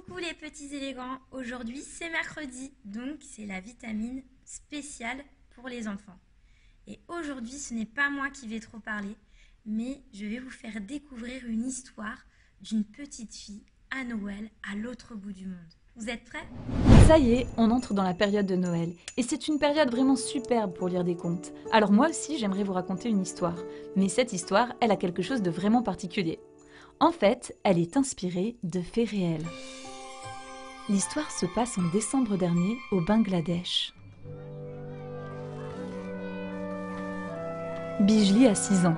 Coucou les petits élégants, aujourd'hui c'est mercredi, donc c'est la vitamine spéciale pour les enfants. Et aujourd'hui ce n'est pas moi qui vais trop parler, mais je vais vous faire découvrir une histoire d'une petite fille à Noël à l'autre bout du monde. Vous êtes prêts? Ça y est, on entre dans la période de Noël. Et c'est une période vraiment superbe pour lire des contes. Alors moi aussi, j'aimerais vous raconter une histoire. Mais cette histoire, elle a quelque chose de vraiment particulier. En fait, elle est inspirée de faits réels. L'histoire se passe en décembre dernier au Bangladesh. Bijli a 6 ans.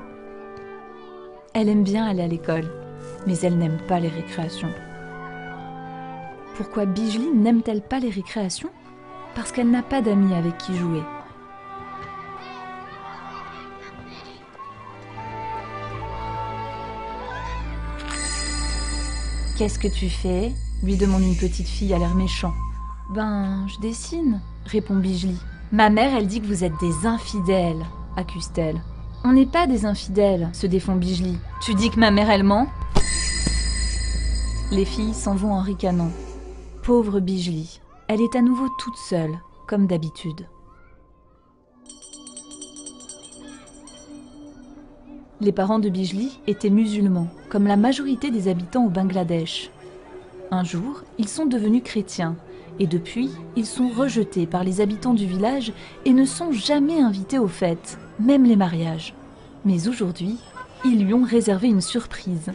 Elle aime bien aller à l'école, mais elle n'aime pas les récréations. Pourquoi Bijli n'aime-t-elle pas les récréations? Parce qu'elle n'a pas d'amis avec qui jouer. Qu'est-ce que tu fais? Lui demande une petite fille à l'air méchant. Ben, je dessine, répond Bijli. Ma mère, elle dit que vous êtes des infidèles, accuse-t-elle. On n'est pas des infidèles, se défend Bijli. Tu dis que ma mère, elle ment? Les filles s'en vont en ricanant. Pauvre Bijli, elle est à nouveau toute seule, comme d'habitude. Les parents de Bijli étaient musulmans, comme la majorité des habitants au Bangladesh. Un jour, ils sont devenus chrétiens, et depuis, ils sont rejetés par les habitants du village et ne sont jamais invités aux fêtes, même les mariages. Mais aujourd'hui, ils lui ont réservé une surprise.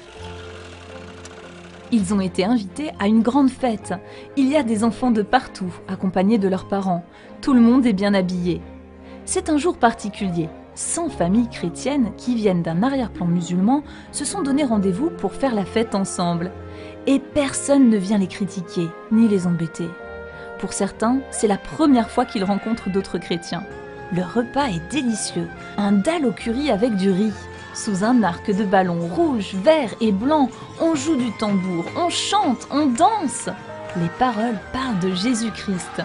Ils ont été invités à une grande fête. Il y a des enfants de partout, accompagnés de leurs parents. Tout le monde est bien habillé. C'est un jour particulier. 100 familles chrétiennes qui viennent d'un arrière-plan musulman se sont donné rendez-vous pour faire la fête ensemble. Et personne ne vient les critiquer, ni les embêter. Pour certains, c'est la première fois qu'ils rencontrent d'autres chrétiens. Le repas est délicieux. Un dal au curry avec du riz. Sous un arc de ballons rouge, vert et blanc, on joue du tambour, on chante, on danse. Les paroles parlent de Jésus-Christ.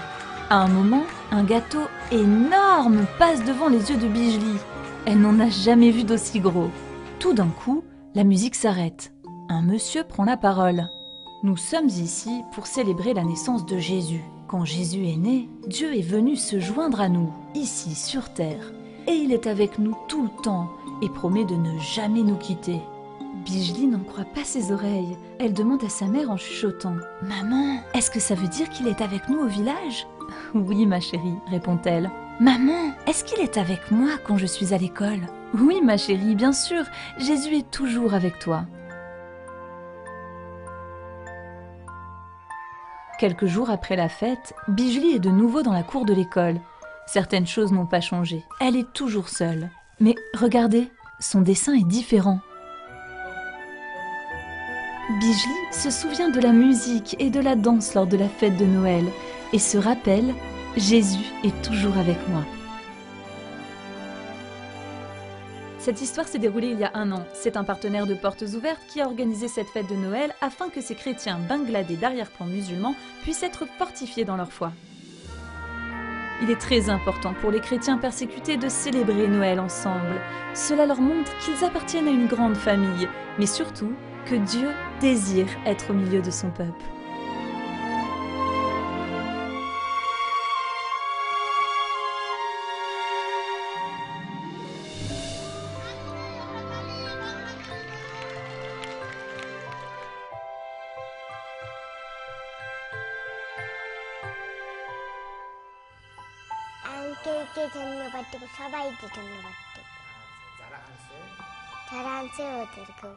À un moment, un gâteau énorme passe devant les yeux de Bijli. Elle n'en a jamais vu d'aussi gros. Tout d'un coup, la musique s'arrête. Un monsieur prend la parole. Nous sommes ici pour célébrer la naissance de Jésus. Quand Jésus est né, Dieu est venu se joindre à nous, ici sur terre. Et il est avec nous tout le temps et promet de ne jamais nous quitter. Bijli n'en croit pas ses oreilles. Elle demande à sa mère en chuchotant. « Maman, est-ce que ça veut dire qu'il est avec nous au village ?»« Oui, ma chérie, répond-elle. »« Maman, est-ce qu'il est avec moi quand je suis à l'école ?»« Oui, ma chérie, bien sûr, Jésus est toujours avec toi. » Quelques jours après la fête, Bijli est de nouveau dans la cour de l'école. Certaines choses n'ont pas changé. Elle est toujours seule. Mais regardez, son dessin est différent. Bijli se souvient de la musique et de la danse lors de la fête de Noël et se rappelle « Jésus est toujours avec moi ». Cette histoire s'est déroulée il y a 1 an. C'est un partenaire de Portes Ouvertes qui a organisé cette fête de Noël afin que ces chrétiens bangladais d'arrière-plan musulmans puissent être fortifiés dans leur foi. Il est très important pour les chrétiens persécutés de célébrer Noël ensemble. Cela leur montre qu'ils appartiennent à une grande famille, mais surtout que Dieu désire être au milieu de son peuple. আঙ্কেলকে ধন্যবাদ দেবো, সবাইকে ধন্যবাদ দেবো, যারা আনছে ওদেরকেও।